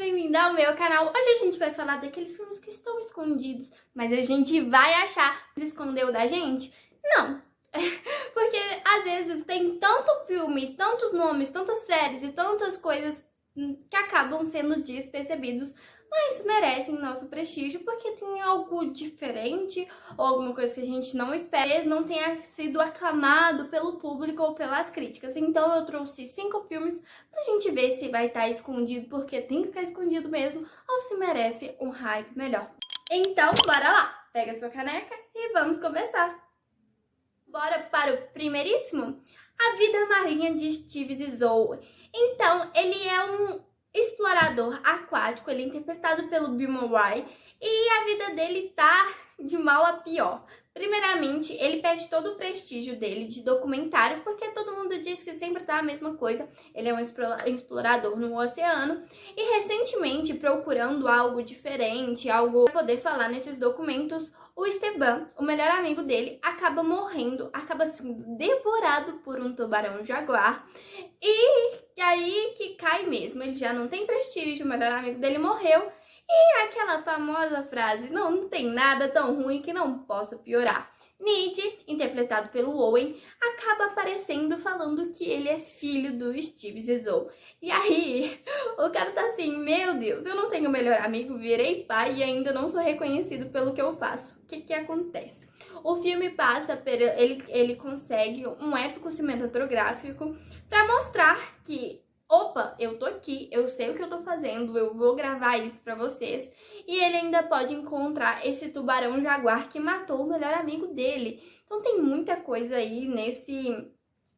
bem-vindo ao meu canal. Hoje a gente vai falar daqueles filmes que estão escondidos, mas a gente vai achar que escondeu da gente? Não. Porque às vezes tem tanto filme, tantos nomes, tantas séries e tantas coisas que acabam sendo despercebidos, mas merecem nosso prestígio porque tem algo diferente ou alguma coisa que a gente não espera, não tenha sido aclamado pelo público ou pelas críticas. Então eu trouxe 5 filmes pra gente ver se vai estar escondido porque tem que ficar escondido mesmo ou se merece um hype melhor. Então bora lá, pega sua caneca e vamos começar. Bora para o primeiríssimo? A Vida Marinha de Steve Zissou. Então, ele é um explorador aquático, ele é interpretado pelo Bill Murray, e a vida dele tá de mal a pior. Primeiramente, ele perde todo o prestígio dele de documentário, porque todo mundo diz que sempre tá a mesma coisa. Ele é um explorador no oceano e recentemente, procurando algo diferente, algo para poder falar nesses documentos, o Esteban, o melhor amigo dele, acaba morrendo, acaba sendo devorado por um tubarão-jaguar. E aí que cai mesmo, ele já não tem prestígio, o melhor amigo dele morreu. E aquela famosa frase, não tem nada tão ruim que não possa piorar. Nid, interpretado pelo Owen, acaba aparecendo falando que ele é filho do Steve Zissou. E aí, o cara tá assim, meu Deus, eu não tenho melhor amigo, virei pai e ainda não sou reconhecido pelo que eu faço. O que acontece? O filme passa, ele consegue um épico cinematográfico para mostrar que opa, eu tô aqui, eu sei o que eu tô fazendo, eu vou gravar isso pra vocês. E ele ainda pode encontrar esse tubarão-jaguar que matou o melhor amigo dele. Então tem muita coisa aí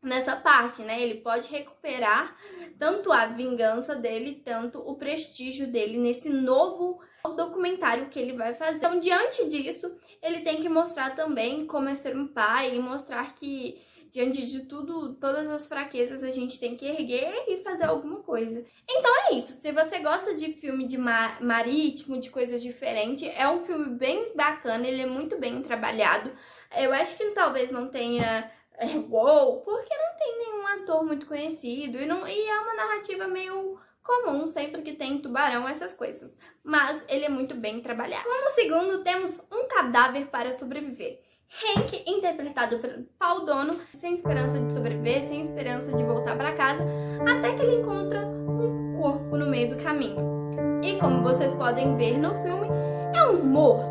nessa parte, né? Ele pode recuperar tanto a vingança dele, tanto o prestígio dele nesse novo documentário que ele vai fazer. Então, diante disso, ele tem que mostrar também como é ser um pai e mostrar que diante de tudo, todas as fraquezas, a gente tem que erguer e fazer alguma coisa. Então é isso. Se você gosta de filme de marítimo, de coisas diferentes, é um filme bem bacana, ele é muito bem trabalhado. Eu acho que ele talvez não tenha porque não tem nenhum ator muito conhecido e é uma narrativa meio comum, sempre que tem tubarão, essas coisas. Mas ele é muito bem trabalhado. Como segundo, temos Um Cadáver para Sobreviver. Hank, interpretado pelo Paul Dano, sem esperança de sobreviver, sem esperança de voltar para casa, até que ele encontra um corpo no meio do caminho. E como vocês podem ver no filme, é um morto.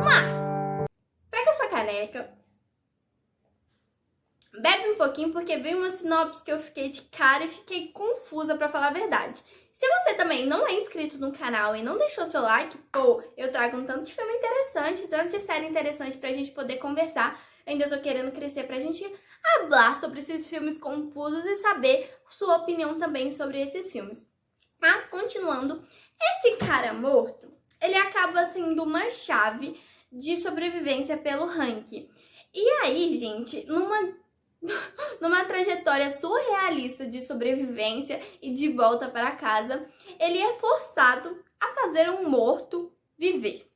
Mas, pega sua caneca, bebe um pouquinho, porque veio uma sinopse que eu fiquei de cara e fiquei confusa, para falar a verdade. Se você também não é inscrito no canal e não deixou seu like, pô, eu trago um tanto de filme interessante, tanto de série interessante pra gente poder conversar. Ainda tô querendo crescer pra gente falar sobre esses filmes confusos e saber sua opinião também sobre esses filmes. Mas, continuando, esse cara morto, ele acaba sendo uma chave de sobrevivência pelo Hank. E aí, gente, numa trajetória surrealista de sobrevivência e de volta para casa, ele é forçado a fazer um morto viver.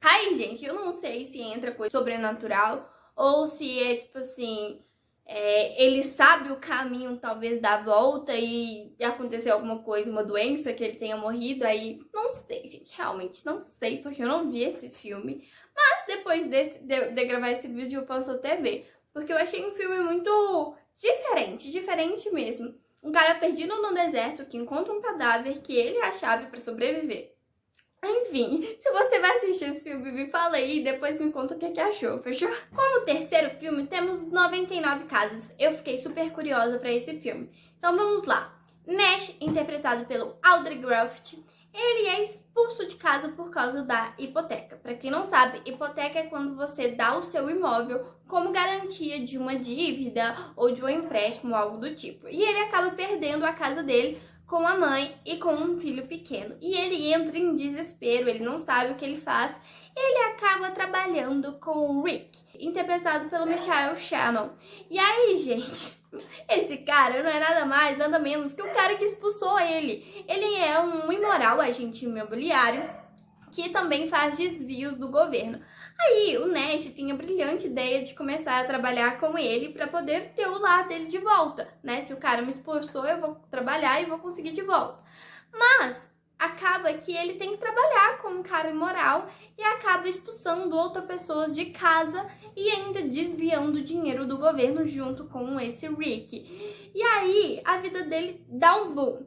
Aí, gente, eu não sei se entra coisa sobrenatural ou se é tipo assim, ele sabe o caminho talvez da volta e aconteceu alguma coisa, uma doença que ele tenha morrido, aí não sei, gente, realmente não sei, porque eu não vi esse filme, mas depois de gravar esse vídeo eu posso até ver. Porque eu achei um filme muito diferente mesmo. Um cara perdido no deserto que encontra um cadáver que ele é a chave para sobreviver. Enfim, se você vai assistir esse filme, me fala aí e depois me conta o que achou, fechou? Como terceiro filme, temos 99 Casas. Eu fiquei super curiosa para esse filme. Então vamos lá. Nash, interpretado pelo Audrey Griffith, ele é expulso de casa por causa da hipoteca. Para quem não sabe, hipoteca é quando você dá o seu imóvel como garantia de uma dívida ou de um empréstimo, algo do tipo. E ele acaba perdendo a casa dele com a mãe e com um filho pequeno. E ele entra em desespero, ele não sabe o que ele faz. Ele acaba trabalhando com o Rick, interpretado pelo Michael Shannon. E aí, gente, esse cara não é nada mais, nada menos que o cara que expulsou ele. Ele é um imoral agente imobiliário que também faz desvios do governo. Aí o Nash tem a brilhante ideia de começar a trabalhar com ele para poder ter o lar dele de volta, né? Se o cara me expulsou, eu vou trabalhar e vou conseguir de volta. Mas acaba que ele tem que trabalhar como um cara imoral e acaba expulsando outras pessoas de casa e ainda desviando dinheiro do governo junto com esse Rick. E aí a vida dele dá um boom.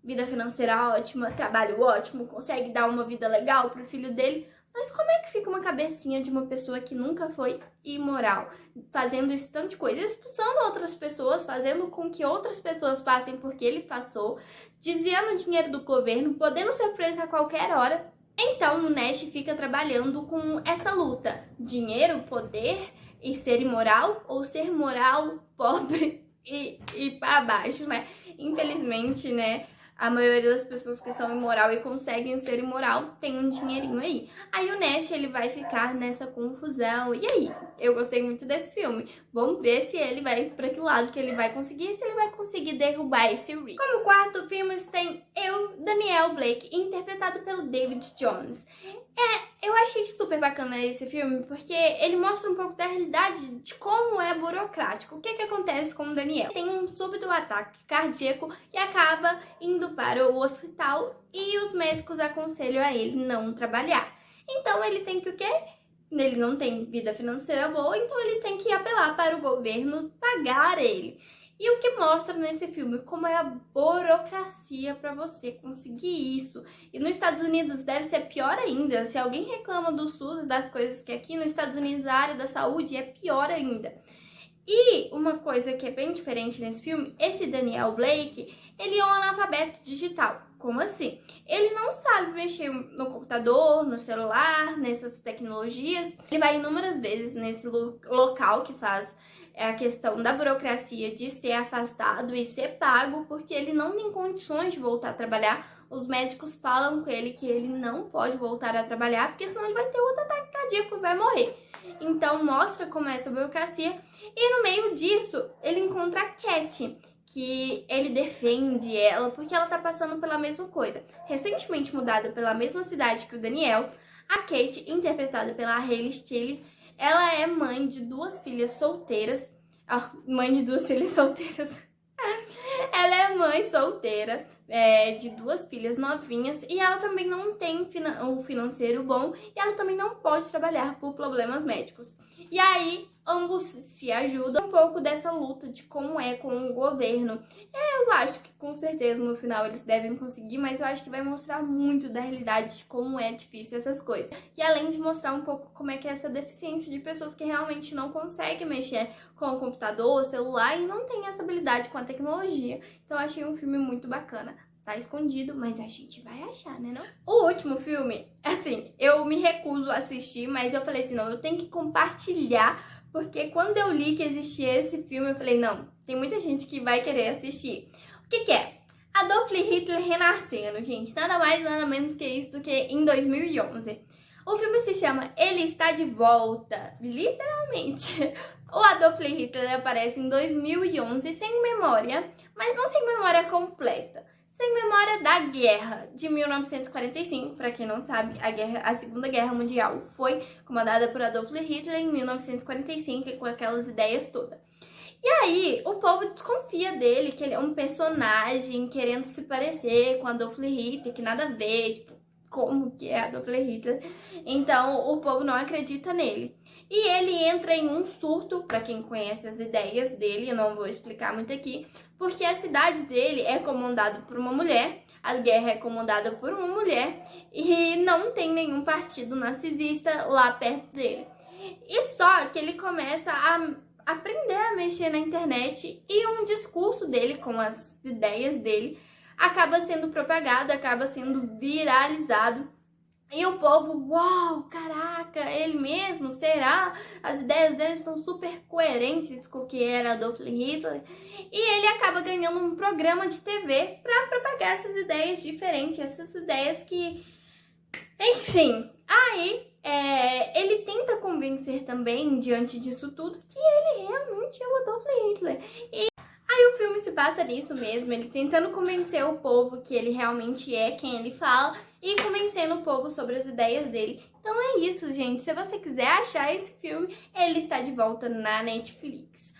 Vida financeira ótima, trabalho ótimo, consegue dar uma vida legal pro filho dele. Mas como é que fica uma cabecinha de uma pessoa que nunca foi imoral, fazendo esse tanto de coisa, expulsando outras pessoas, fazendo com que outras pessoas passem porque ele passou, desviando dinheiro do governo, podendo ser preso a qualquer hora? Então o Nash fica trabalhando com essa luta: dinheiro, poder e ser imoral, ou ser moral, pobre e para baixo, né? Infelizmente, né? A maioria das pessoas que são imoral e conseguem ser imoral tem um dinheirinho aí. Aí o Nash, ele vai ficar nessa confusão. E aí? Eu gostei muito desse filme. Vamos ver se ele vai pra que lado que ele vai conseguir, se ele vai conseguir derrubar esse Rick. Como quarto filme, tem Daniel Blake, interpretado pelo David Jones. Eu achei super bacana esse filme, porque ele mostra um pouco da realidade de como é burocrático. O que acontece com o Daniel? Tem um súbito ataque cardíaco e acaba indo para o hospital e os médicos aconselham a ele não trabalhar. Então ele tem que o quê? Ele não tem vida financeira boa, então ele tem que apelar para o governo pagar ele. E o que mostra nesse filme, como é a burocracia para você conseguir isso. E nos Estados Unidos deve ser pior ainda. Se alguém reclama do SUS e das coisas que aqui nos Estados Unidos a área da saúde é pior ainda. E uma coisa que é bem diferente nesse filme, esse Daniel Blake, ele é um analfabeto digital. Como assim? Ele não sabe mexer no computador, no celular, nessas tecnologias. Ele vai inúmeras vezes nesse local que faz a questão da burocracia de ser afastado e ser pago, porque ele não tem condições de voltar a trabalhar. Os médicos falam com ele que ele não pode voltar a trabalhar, porque senão ele vai ter outro ataque cardíaco e vai morrer. Então mostra como é essa burocracia. E no meio disso, ele encontra a Cat, que ele defende ela porque ela tá passando pela mesma coisa. Recentemente mudada pela mesma cidade que o Daniel, a Kate, interpretada pela Hailey Stille, ela é mãe de duas filhas solteiras. Mãe de duas filhas solteiras. Ela é mãe solteira de duas filhas novinhas e ela também não tem um financeiro bom e ela também não pode trabalhar por problemas médicos. E aí, ambos se ajudam um pouco dessa luta de como é com o governo. Eu acho que com certeza no final eles devem conseguir, mas eu acho que vai mostrar muito da realidade de como é difícil essas coisas. E além de mostrar um pouco como é que é essa deficiência de pessoas que realmente não conseguem mexer com o computador, o celular e não tem essa habilidade com a tecnologia. Então eu achei um filme muito bacana. Tá escondido, mas a gente vai achar, né não? O último filme, assim, eu me recuso a assistir, mas eu falei assim, não, eu tenho que compartilhar, porque quando eu li que existia esse filme, eu falei, não, tem muita gente que vai querer assistir. O que é? Adolf Hitler renascendo, gente, nada mais, nada menos que isso do que em 2011. O filme se chama Ele Está de Volta, literalmente. O Adolf Hitler aparece em 2011 sem memória, mas não sem memória completa. Sem memória da guerra de 1945, para quem não sabe, a Segunda Guerra Mundial foi comandada por Adolf Hitler em 1945, com aquelas ideias todas. E aí, o povo desconfia dele, que ele é um personagem querendo se parecer com Adolf Hitler, que nada a ver, tipo, como que é Adolf Hitler. Então, o povo não acredita nele. E ele entra em um surto, para quem conhece as ideias dele, eu não vou explicar muito aqui, porque a cidade dele é comandada por uma mulher, a guerra é comandada por uma mulher, e não tem nenhum partido narcisista lá perto dele. E só que ele começa a aprender a mexer na internet e um discurso dele com as ideias dele acaba sendo propagado, acaba sendo viralizado. E o povo, uau, caraca, ele mesmo, será? As ideias dele estão super coerentes com o que era Adolf Hitler. E ele acaba ganhando um programa de TV para propagar essas ideias diferentes, essas ideias que... Enfim, aí ele tenta convencer também, diante disso tudo, que ele realmente é o Adolf Hitler. Aí o filme se passa nisso mesmo, ele tentando convencer o povo que ele realmente é quem ele fala e convencendo o povo sobre as ideias dele. Então é isso, gente. Se você quiser achar esse filme, ele está de volta na Netflix.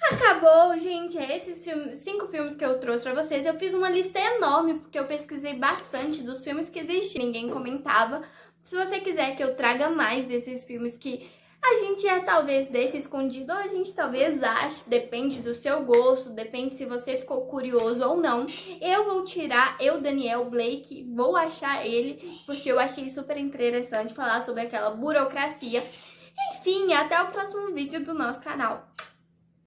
Acabou, gente. É esses 5 filmes que eu trouxe pra vocês. Eu fiz uma lista enorme, porque eu pesquisei bastante dos filmes que existem. Ninguém comentava. Se você quiser que eu traga mais desses filmes que a gente talvez deixe escondido, ou a gente talvez ache, depende do seu gosto, depende se você ficou curioso ou não. Eu vou tirar, Daniel Blake, vou achar ele, porque eu achei super interessante falar sobre aquela burocracia. Enfim, até o próximo vídeo do nosso canal.